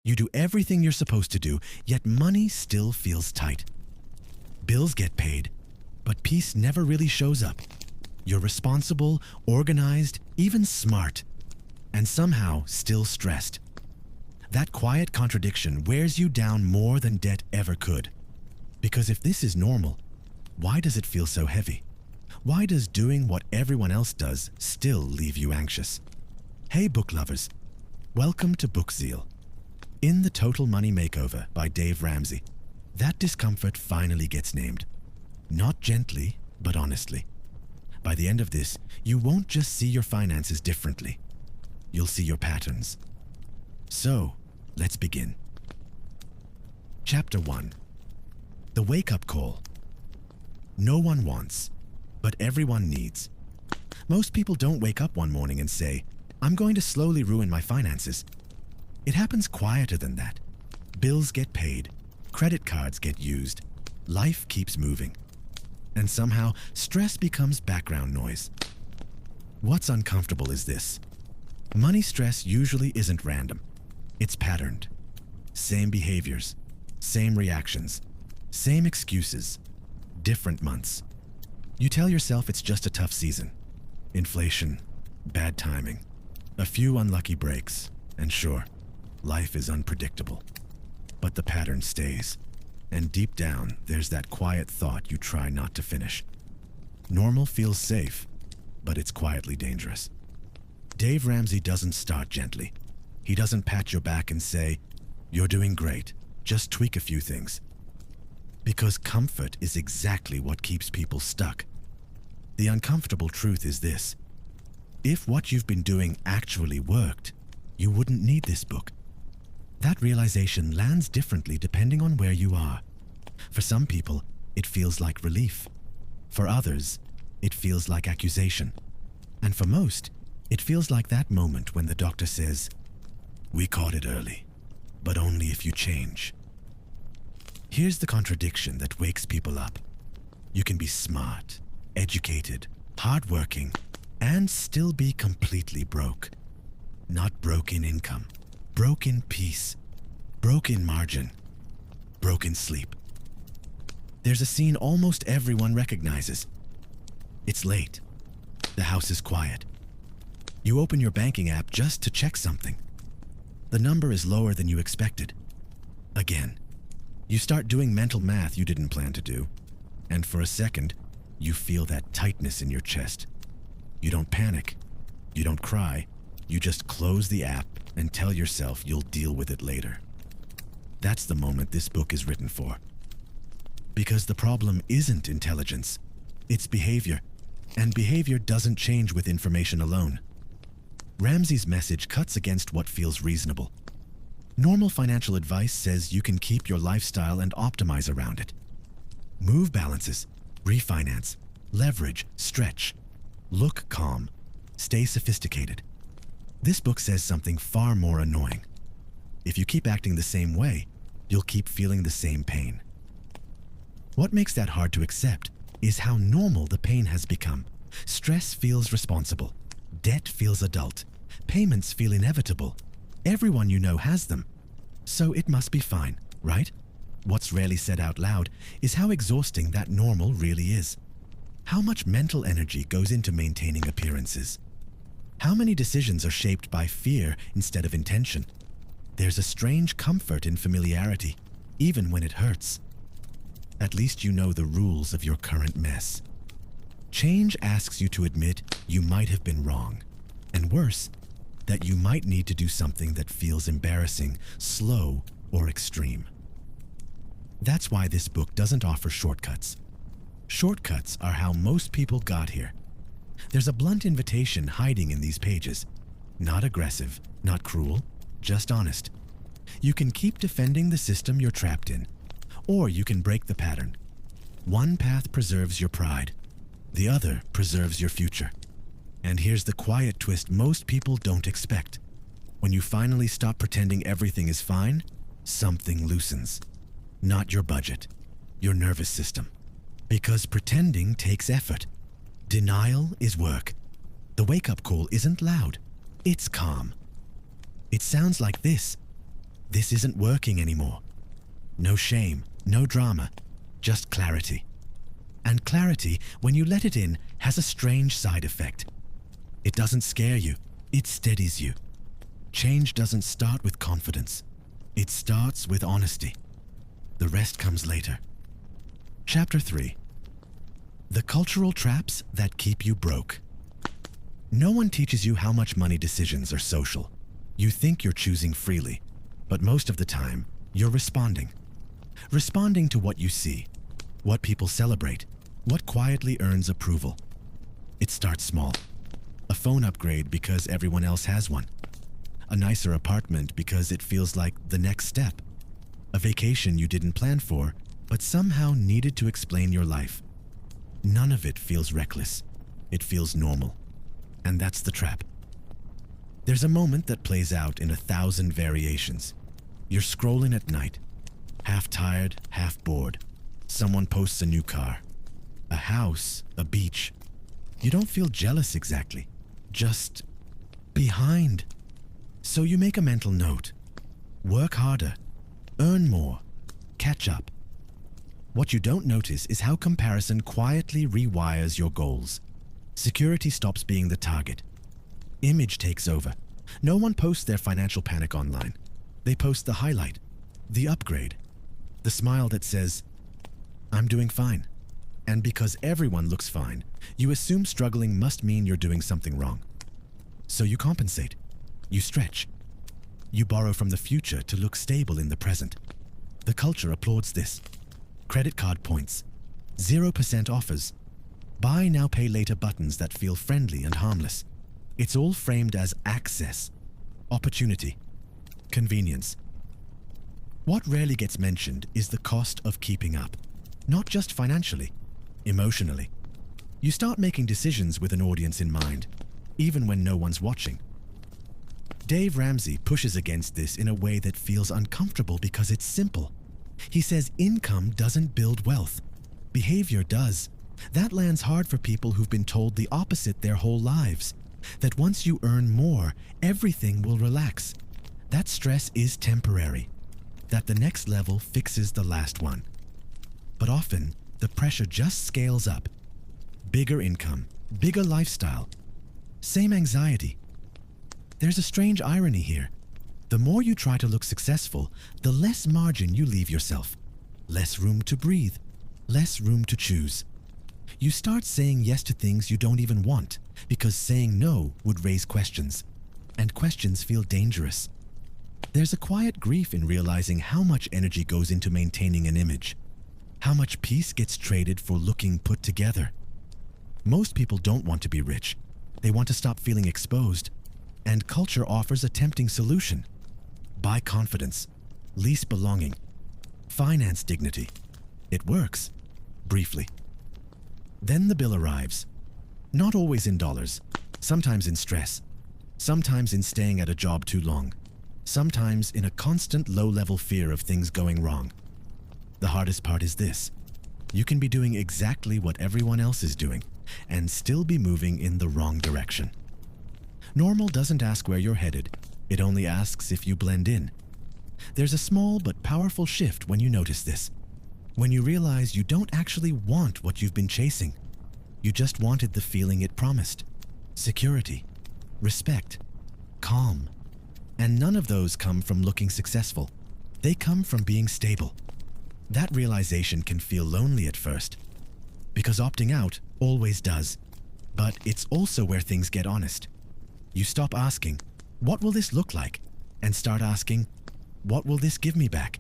You do everything you're supposed to do, yet money still feels tight. Bills get paid, but peace never really shows up. You're responsible, organized, even smart, and somehow still stressed. That quiet contradiction wears you down more than debt ever could. Because if this is normal, why does it feel so heavy? Why does doing what everyone else does still leave you anxious? Hey book lovers, welcome to BookZeal. In the Total Money Makeover by Dave Ramsey, that discomfort finally gets named. Not gently, but honestly. By the end of this, you won't just see your finances differently. You'll see your patterns. So, let's begin. Chapter 1. The Wake-Up Call. No one wants, but everyone needs. Most people don't wake up one morning and say, "I'm going to slowly ruin my finances." It happens quieter than that. Bills get paid, credit cards get used, life keeps moving. And somehow, stress becomes background noise. What's uncomfortable is this. Money stress usually isn't random. It's patterned. Same behaviors, same reactions, same excuses, different months. You tell yourself it's just a tough season. Inflation, bad timing, a few unlucky breaks, and sure, life is unpredictable. But the pattern stays, and deep down, there's that quiet thought you try not to finish. Normal feels safe, but it's quietly dangerous. Dave Ramsey doesn't start gently. He doesn't pat your back and say, "You're doing great, just tweak a few things." Because comfort is exactly what keeps people stuck. The uncomfortable truth is this. If what you've been doing actually worked, you wouldn't need this book. That realization lands differently depending on where you are. For some people, it feels like relief. For others, it feels like accusation. And for most, it feels like that moment when the doctor says, "We caught it early, but only if you change." Here's the contradiction that wakes people up. You can be smart, educated, hardworking, and still be completely broke. Not broke in income, broke in peace, broke in margin, broke in sleep. There's a scene almost everyone recognizes. It's late. The house is quiet. You open your banking app just to check something. The number is lower than you expected. Again, you start doing mental math you didn't plan to do, and for a second, you feel that tightness in your chest. You don't panic. You don't cry. You just close the app and tell yourself you'll deal with it later. That's the moment this book is written for. Because the problem isn't intelligence, it's behavior, and behavior doesn't change with information alone. Ramsey's message cuts against what feels reasonable. Normal financial advice says you can keep your lifestyle and optimize around it. Move balances, refinance, leverage, stretch, look calm, stay sophisticated. This book says something far more annoying. If you keep acting the same way, you'll keep feeling the same pain. What makes that hard to accept is how normal the pain has become. Stress feels responsible. Debt feels adult. Payments feel inevitable. Everyone you know has them. So it must be fine, right? What's rarely said out loud is how exhausting that normal really is. How much mental energy goes into maintaining appearances? How many decisions are shaped by fear instead of intention? There's a strange comfort in familiarity, even when it hurts. At least you know the rules of your current mess. Change asks you to admit you might have been wrong, and worse, that you might need to do something that feels embarrassing, slow, or extreme. That's why this book doesn't offer shortcuts. Shortcuts are how most people got here. There's a blunt invitation hiding in these pages. Not aggressive, not cruel, just honest. You can keep defending the system you're trapped in, or you can break the pattern. One path preserves your pride. The other preserves your future. And here's the quiet twist most people don't expect. When you finally stop pretending everything is fine, something loosens. Not your budget, your nervous system. Because pretending takes effort. Denial is work. The wake-up call isn't loud. It's calm. It sounds like this. This isn't working anymore. No shame, no drama, just clarity. And clarity, when you let it in, has a strange side effect. It doesn't scare you, it steadies you. Change doesn't start with confidence. It starts with honesty. The rest comes later. Chapter 3. The cultural traps that keep you broke. No one teaches you how much money decisions are social. You think you're choosing freely, but most of the time, you're responding. Responding to what you see, what people celebrate, what quietly earns approval. It starts small. A phone upgrade because everyone else has one. A nicer apartment because it feels like the next step. A vacation you didn't plan for, but somehow needed to explain your life. None of it feels reckless. It feels normal. And that's the trap. There's a moment that plays out in 1,000 variations. You're scrolling at night, half tired, half bored. Someone posts a new car, a house, a beach. You don't feel jealous exactly, just behind. So you make a mental note. Work harder, earn more, catch up. What you don't notice is how comparison quietly rewires your goals. Security stops being the target. Image takes over. No one posts their financial panic online. They post the highlight, the upgrade, the smile that says, "I'm doing fine." And because everyone looks fine, you assume struggling must mean you're doing something wrong. So you compensate. You stretch. You borrow from the future to look stable in the present. The culture applauds this. Credit card points, 0% offers, buy now pay later buttons that feel friendly and harmless. It's all framed as access, opportunity, convenience. What rarely gets mentioned is the cost of keeping up, not just financially, emotionally. You start making decisions with an audience in mind, even when no one's watching. Dave Ramsey pushes against this in a way that feels uncomfortable because it's simple. He says income doesn't build wealth. Behavior does. That lands hard for people who've been told the opposite their whole lives. That once you earn more, everything will relax. That stress is temporary. That the next level fixes the last one. But often, the pressure just scales up. Bigger income, bigger lifestyle, same anxiety. There's a strange irony here. The more you try to look successful, the less margin you leave yourself. Less room to breathe, less room to choose. You start saying yes to things you don't even want, because saying no would raise questions, and questions feel dangerous. There's a quiet grief in realizing how much energy goes into maintaining an image, how much peace gets traded for looking put together. Most people don't want to be rich. They want to stop feeling exposed, and culture offers a tempting solution. Buy confidence, lease belonging, finance dignity. It works, briefly. Then the bill arrives. Not always in dollars, sometimes in stress, sometimes in staying at a job too long, sometimes in a constant low-level fear of things going wrong. The hardest part is this. You can be doing exactly what everyone else is doing and still be moving in the wrong direction. Normal doesn't ask where you're headed. It only asks if you blend in. There's a small but powerful shift when you notice this. When you realize you don't actually want what you've been chasing. You just wanted the feeling it promised. Security, respect, calm. And none of those come from looking successful. They come from being stable. That realization can feel lonely at first, because opting out always does. But it's also where things get honest. You stop asking, "What will this look like?" and start asking, "What will this give me back?"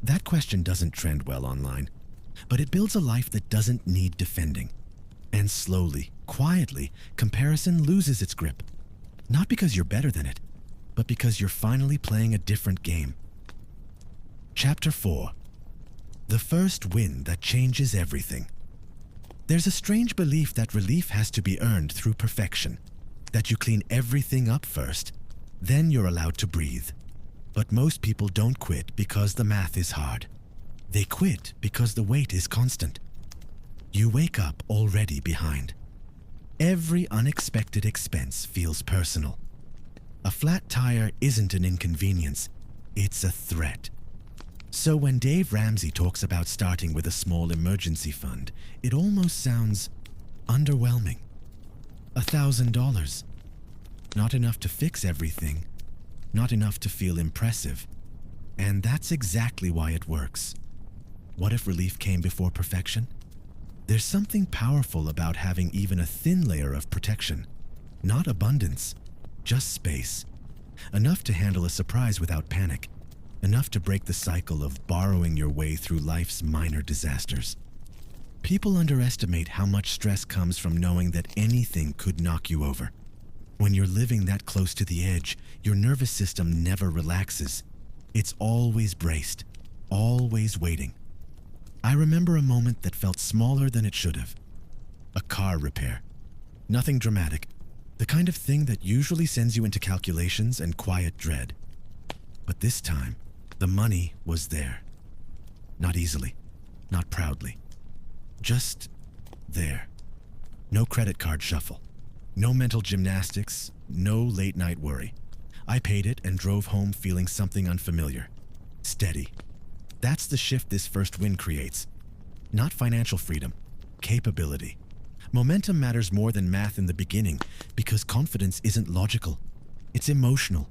That question doesn't trend well online, but it builds a life that doesn't need defending. And slowly, quietly, comparison loses its grip. Not because you're better than it, but because you're finally playing a different game. Chapter 4. The first win that changes everything. There's a strange belief that relief has to be earned through perfection, that you clean everything up first, then you're allowed to breathe. But most people don't quit because the math is hard. They quit because the weight is constant. You wake up already behind. Every unexpected expense feels personal. A flat tire isn't an inconvenience. It's a threat. So when Dave Ramsey talks about starting with a small emergency fund, it almost sounds underwhelming. $1,000. Not enough to fix everything, not enough to feel impressive. And that's exactly why it works. What if relief came before perfection? There's something powerful about having even a thin layer of protection. Not abundance, just space. Enough to handle a surprise without panic. Enough to break the cycle of borrowing your way through life's minor disasters. People underestimate how much stress comes from knowing that anything could knock you over. When you're living that close to the edge, your nervous system never relaxes. It's always braced, always waiting. I remember a moment that felt smaller than it should have. A car repair. Nothing dramatic. The kind of thing that usually sends you into calculations and quiet dread. But this time, the money was there. Not easily, not proudly. Just there. No credit card shuffle. No mental gymnastics, no late night worry. I paid it and drove home feeling something unfamiliar. Steady. That's the shift this first win creates. Not financial freedom, capability. Momentum matters more than math in the beginning because confidence isn't logical. It's emotional.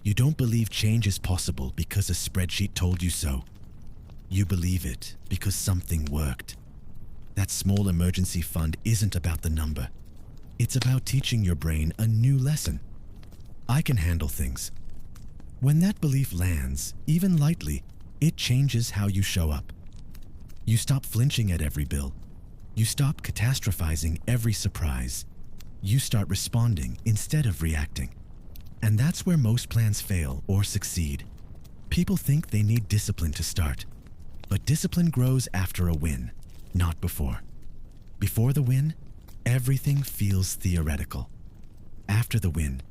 You don't believe change is possible because a spreadsheet told you so. You believe it because something worked. That small emergency fund isn't about the number. It's about teaching your brain a new lesson. I can handle things. When that belief lands, even lightly, it changes how you show up. You stop flinching at every bill. You stop catastrophizing every surprise. You start responding instead of reacting. And that's where most plans fail or succeed. People think they need discipline to start. But discipline grows after a win, not before. Before the win, everything feels theoretical. After the win,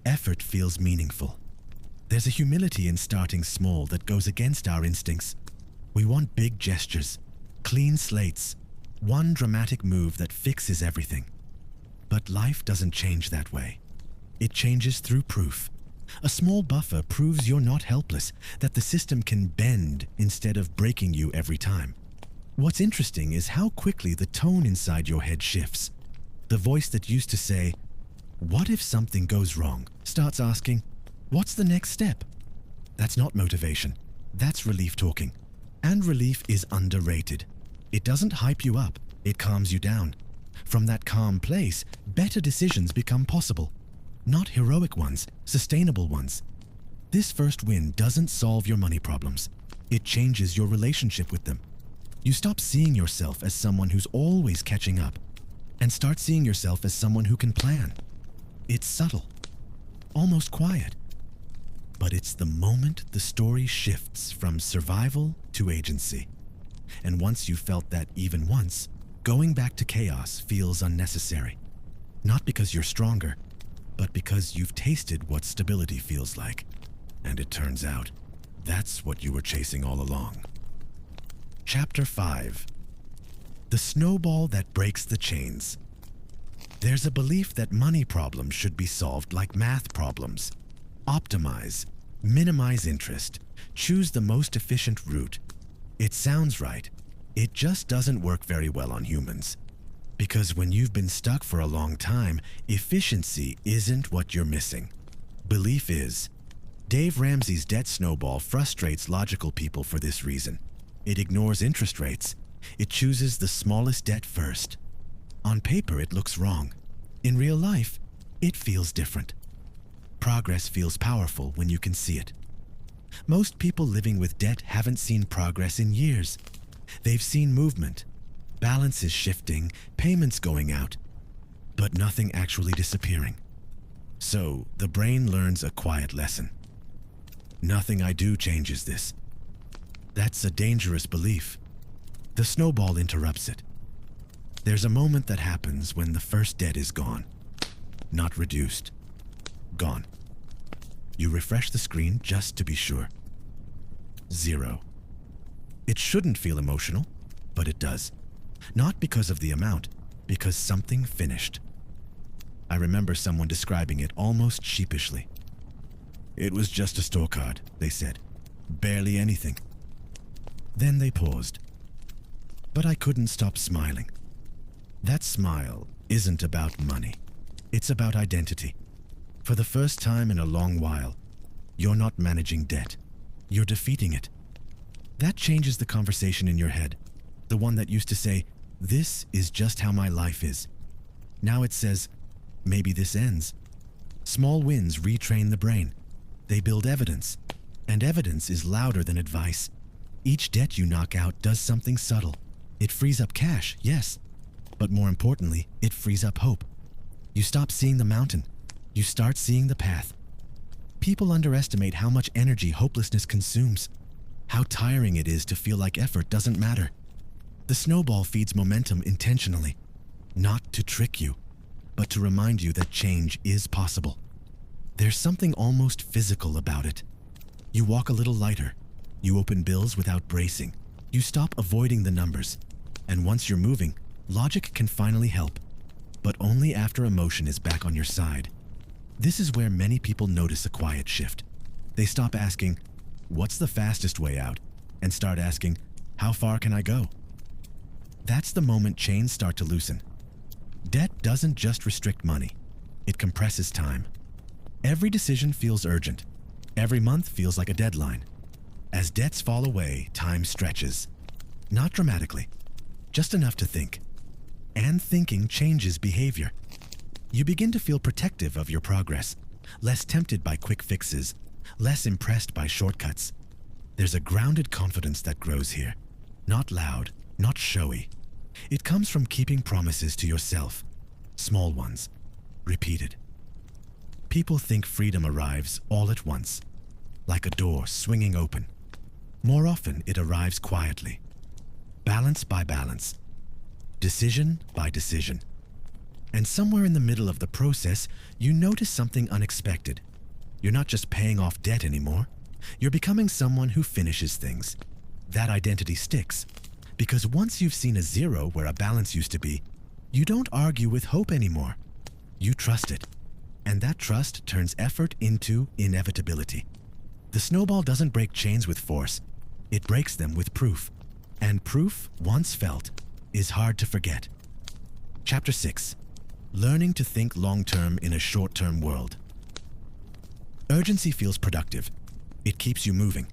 effort feels meaningful. There's a humility in starting small that goes against our instincts. We want big gestures, clean slates, one dramatic move that fixes everything. But life doesn't change that way. It changes through proof. A small buffer proves you're not helpless, that the system can bend instead of breaking you every time. What's interesting is how quickly the tone inside your head shifts. The voice that used to say, "What if something goes wrong?" starts asking, "What's the next step?" That's not motivation. That's relief talking. And relief is underrated. It doesn't hype you up. It calms you down. From that calm place, better decisions become possible. Not heroic ones, sustainable ones. This first win doesn't solve your money problems. It changes your relationship with them. You stop seeing yourself as someone who's always catching up and start seeing yourself as someone who can plan. It's subtle, almost quiet. But it's the moment the story shifts from survival to agency. And once you've felt that even once, going back to chaos feels unnecessary. Not because you're stronger, but because you've tasted what stability feels like. And it turns out, that's what you were chasing all along. Chapter 5. The snowball that breaks the chains. There's a belief that money problems should be solved like math problems. Optimize, minimize interest, choose the most efficient route. It sounds right. It just doesn't work very well on humans. Because when you've been stuck for a long time, efficiency isn't what you're missing. Belief is. Dave Ramsey's debt snowball frustrates logical people for this reason. It ignores interest rates. It chooses the smallest debt first. On paper, it looks wrong. In real life, it feels different. Progress feels powerful when you can see it. Most people living with debt haven't seen progress in years. They've seen movement, balances shifting, payments going out, but nothing actually disappearing. So the brain learns a quiet lesson. Nothing I do changes this. That's a dangerous belief. The snowball interrupts it. There's a moment that happens when the first debt is gone. Not reduced. Gone. You refresh the screen just to be sure. 0. It shouldn't feel emotional, but it does. Not because of the amount, because something finished. I remember someone describing it almost sheepishly. It was just a store card, they said. Barely anything. Then they paused. But I couldn't stop smiling. That smile isn't about money. It's about identity. For the first time in a long while, you're not managing debt. You're defeating it. That changes the conversation in your head. The one that used to say, "This is just how my life is." Now it says, "Maybe this ends." Small wins retrain the brain. They build evidence, and evidence is louder than advice. Each debt you knock out does something subtle. It frees up cash, yes, but more importantly, it frees up hope. You stop seeing the mountain. You start seeing the path. People underestimate how much energy hopelessness consumes, how tiring it is to feel like effort doesn't matter. The snowball feeds momentum intentionally, not to trick you, but to remind you that change is possible. There's something almost physical about it. You walk a little lighter. You open bills without bracing. You stop avoiding the numbers. And once you're moving, logic can finally help, but only after emotion is back on your side. This is where many people notice a quiet shift. They stop asking, "What's the fastest way out?" and start asking, "How far can I go?" That's the moment chains start to loosen. Debt doesn't just restrict money. It compresses time. Every decision feels urgent. Every month feels like a deadline. As debts fall away, time stretches. Not dramatically, just enough to think. And thinking changes behavior. You begin to feel protective of your progress, less tempted by quick fixes, less impressed by shortcuts. There's a grounded confidence that grows here. Not loud, not showy. It comes from keeping promises to yourself. Small ones, repeated. People think freedom arrives all at once, like a door swinging open. More often, it arrives quietly, balance by balance, decision by decision. And somewhere in the middle of the process, you notice something unexpected. You're not just paying off debt anymore. You're becoming someone who finishes things. That identity sticks, because once you've seen a zero where a balance used to be, you don't argue with hope anymore. You trust it. And that trust turns effort into inevitability. The snowball doesn't break chains with force. It breaks them with proof. And proof, once felt, is hard to forget. Chapter 6. Learning to think long-term in a short-term world. Urgency feels productive. It keeps you moving.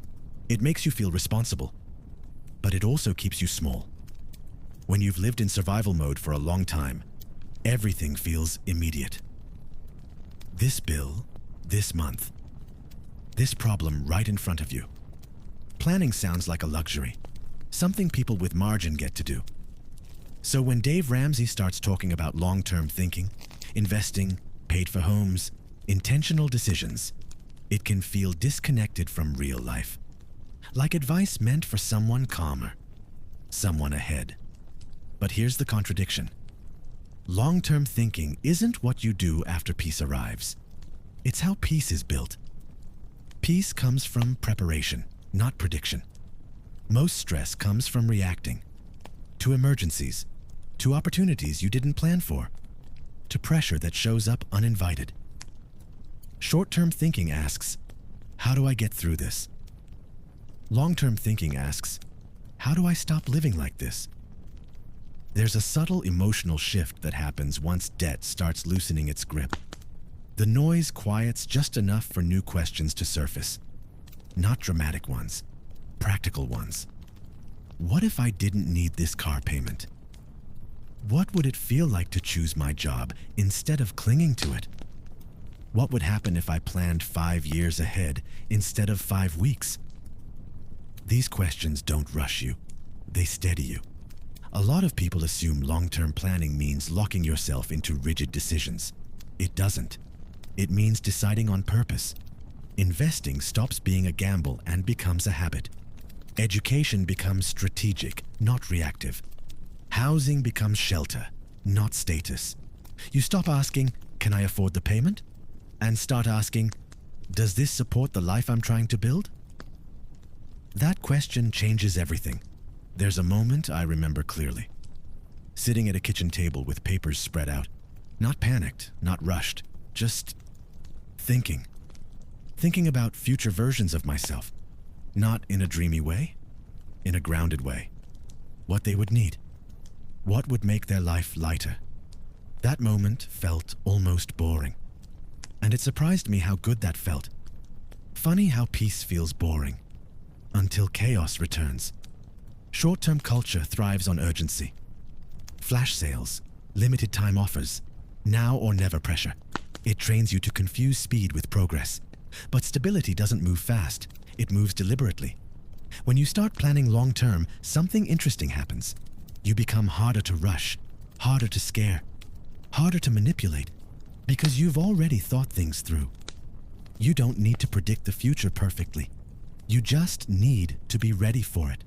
It makes you feel responsible. But it also keeps you small. When you've lived in survival mode for a long time, everything feels immediate. This bill, this month, this problem right in front of you. Planning sounds like a luxury, something people with margin get to do. So when Dave Ramsey starts talking about long-term thinking, investing, paid for homes, intentional decisions, it can feel disconnected from real life. Like advice meant for someone calmer, someone ahead. But here's the contradiction. Long-term thinking isn't what you do after peace arrives. It's how peace is built. Peace comes from preparation, not prediction. Most stress comes from reacting to emergencies, to opportunities you didn't plan for, to pressure that shows up uninvited. Short-term thinking asks, "How do I get through this?" Long-term thinking asks, "How do I stop living like this?" There's a subtle emotional shift that happens once debt starts loosening its grip. The noise quiets just enough for new questions to surface. Not dramatic ones, practical ones. What if I didn't need this car payment? What would it feel like to choose my job instead of clinging to it? What would happen if I planned 5 years ahead instead of 5 weeks? These questions don't rush you. They steady you. A lot of people assume long-term planning means locking yourself into rigid decisions. It doesn't. It means deciding on purpose. Investing stops being a gamble and becomes a habit. Education becomes strategic, not reactive. Housing becomes shelter, not status. You stop asking, "Can I afford the payment?" and start asking, "Does this support the life I'm trying to build?" That question changes everything. There's a moment I remember clearly. Sitting at a kitchen table with papers spread out. Not panicked, not rushed, just thinking. thinking about future versions of myself, not in a dreamy way, in a grounded way. What they would need, what would make their life lighter. That moment felt almost boring, and it surprised me how good that felt. Funny how peace feels boring, until chaos returns. Short-term culture thrives on urgency. Flash sales, limited time offers, now or never pressure. It trains you to confuse speed with progress. But stability doesn't move fast, it moves deliberately. When you start planning long-term, something interesting happens. You become harder to rush, harder to scare, harder to manipulate, because you've already thought things through. You don't need to predict the future perfectly. You just need to be ready for it.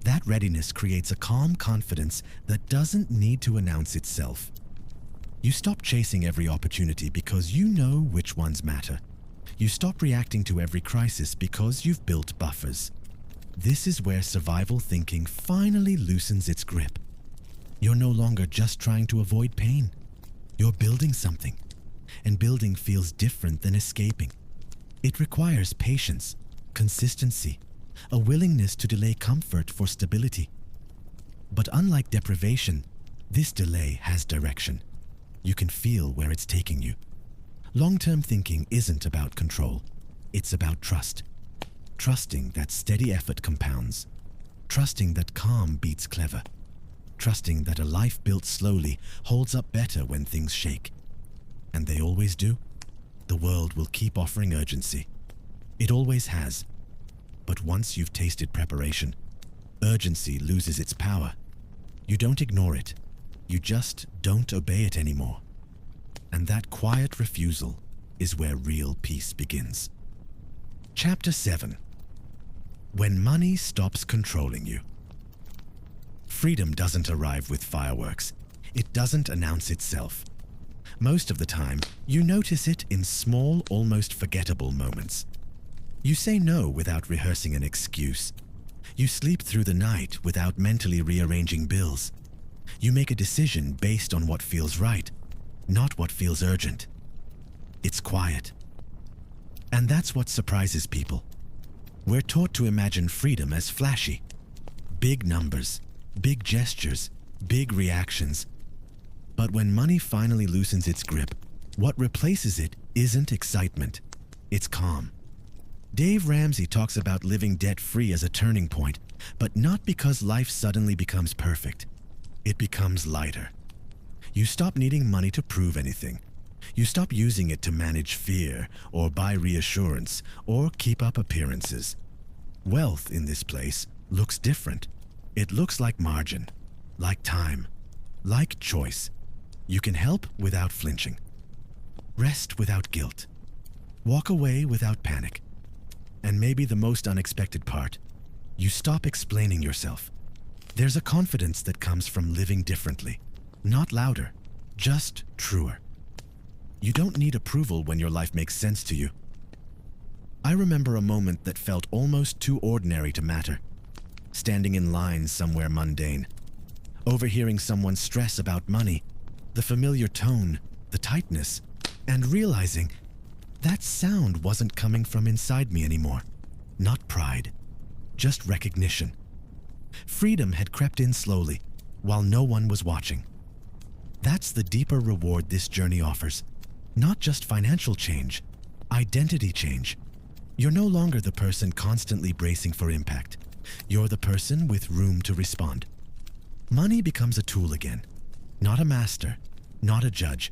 That readiness creates a calm confidence that doesn't need to announce itself. You stop chasing every opportunity because you know which ones matter. You stop reacting to every crisis because you've built buffers. This is where survival thinking finally loosens its grip. You're no longer just trying to avoid pain. You're building something, and building feels different than escaping. It requires patience, consistency, a willingness to delay comfort for stability. But unlike deprivation, this delay has direction. You can feel where it's taking you. Long-term thinking isn't about control. It's about trust. Trusting that steady effort compounds. Trusting that calm beats clever. Trusting that a life built slowly holds up better when things shake. And they always do. The world will keep offering urgency. It always has. But once you've tasted preparation, urgency loses its power. You don't ignore it. You just don't obey it anymore. And that quiet refusal is where real peace begins. Chapter 7. When money stops controlling you. Freedom doesn't arrive with fireworks. It doesn't announce itself. Most of the time, you notice it in small, almost forgettable moments. You say no without rehearsing an excuse. You sleep through the night without mentally rearranging bills. You make a decision based on what feels right, not what feels urgent. It's quiet. And that's what surprises people. We're taught to imagine freedom as flashy. Big numbers, big gestures, big reactions. But when money finally loosens its grip, what replaces it isn't excitement. It's calm. Dave Ramsey talks about living debt-free as a turning point, but not because life suddenly becomes perfect. It becomes lighter. You stop needing money to prove anything. You stop using it to manage fear, or buy reassurance, or keep up appearances. Wealth in this place looks different. It looks like margin, like time, like choice. You can help without flinching. Rest without guilt. Walk away without panic. And maybe the most unexpected part, you stop explaining yourself. There's a confidence that comes from living differently. Not louder, just truer. You don't need approval when your life makes sense to you. I remember a moment that felt almost too ordinary to matter. Standing in line somewhere mundane. Overhearing someone stress about money, the familiar tone, the tightness, and realizing that sound wasn't coming from inside me anymore. Not pride, just recognition. Freedom had crept in slowly, while no one was watching. That's the deeper reward this journey offers. Not just financial change, identity change. You're no longer the person constantly bracing for impact. You're the person with room to respond. Money becomes a tool again, not a master, not a judge.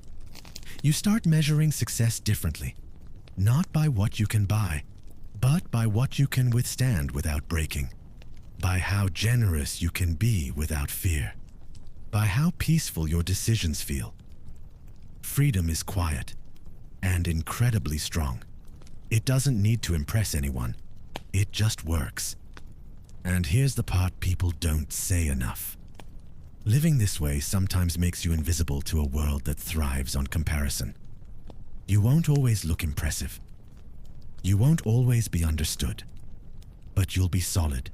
You start measuring success differently, not by what you can buy, but by what you can withstand without breaking, by how generous you can be without fear, by how peaceful your decisions feel. Freedom is quiet and incredibly strong. It doesn't need to impress anyone. It just works. And here's the part people don't say enough. Living this way sometimes makes you invisible to a world that thrives on comparison. You won't always look impressive. You won't always be understood. But you'll be solid.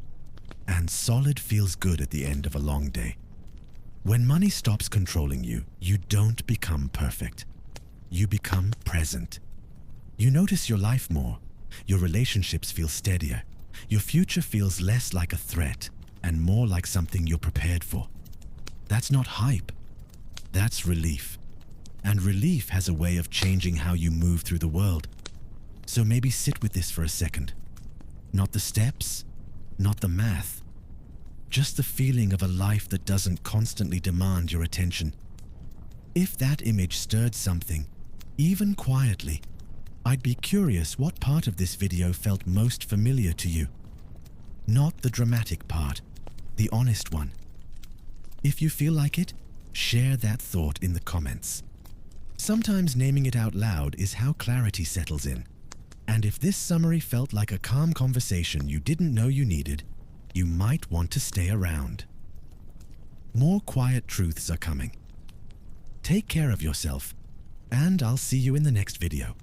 And solid feels good at the end of a long day. When money stops controlling you, you don't become perfect. You become present. You notice your life more, your relationships feel steadier, your future feels less like a threat and more like something you're prepared for. That's not hype, that's relief. And relief has a way of changing how you move through the world. So maybe sit with this for a second. Not the steps, not the math, just the feeling of a life that doesn't constantly demand your attention. If that image stirred something, even quietly, I'd be curious what part of this video felt most familiar to you. Not the dramatic part, the honest one. If you feel like it, share that thought in the comments. Sometimes naming it out loud is how clarity settles in. And if this summary felt like a calm conversation you didn't know you needed, you might want to stay around. More quiet truths are coming. Take care of yourself, and I'll see you in the next video.